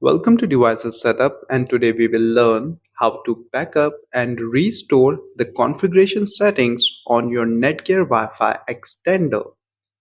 Welcome to Devices Setup, and today we will learn how to backup and restore the configuration settings on your Netgear Wi-Fi extender.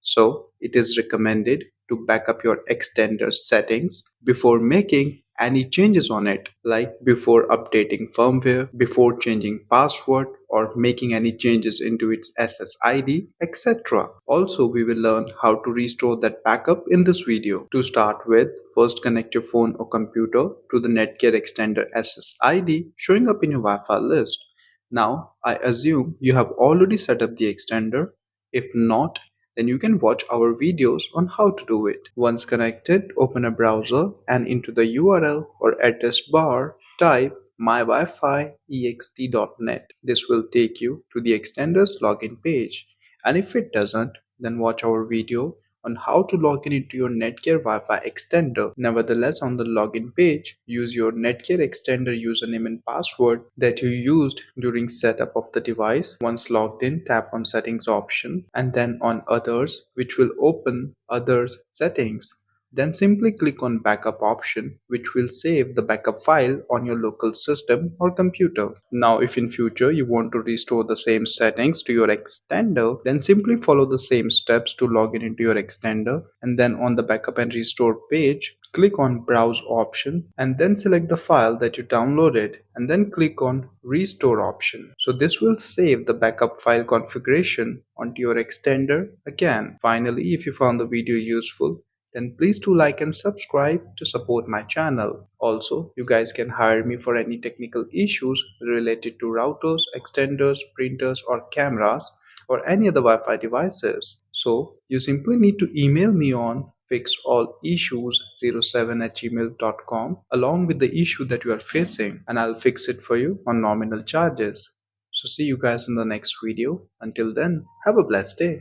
So it is recommended to backup your extender settings before making any changes on it, like before updating firmware, before changing password, or making any changes into its SSID, etc. Also, we will learn how to restore that backup in this video. To start with, first connect your phone or computer to the Netgear extender SSID showing up in your Wi-Fi list. Now, I assume you have already set up the extender. If not, then you can watch our videos on how to do it. Once connected, open a browser and into the URL or address bar, type mywifi.ext.net. This will take you to the extender's login page. And if it doesn't, then watch our video on how to log in into your Netgear Wi-Fi extender. Nevertheless, on the login page, use your Netgear extender username and password that you used during setup of the device. Once logged in, tap on Settings option and then on Others, which will open Others settings. Then simply click on Backup option, which will save the backup file on your local system or computer. Now, if in future you want to restore the same settings to your extender, then simply follow the same steps to log in into your extender, and then on the Backup and Restore page, click on Browse option and then select the file that you downloaded and then click on Restore option. So this will save the backup file configuration onto your extender again. Finally, if you found the video useful, then please do like and subscribe to support my channel. Also, you guys can hire me for any technical issues related to routers, extenders, printers or cameras or any other Wi-Fi devices. So you simply need to email me on fixallissues07@gmail.com along with the issue that you are facing, and I'll fix it for you on nominal charges. So see you guys in the next video. Until then, have a blessed day.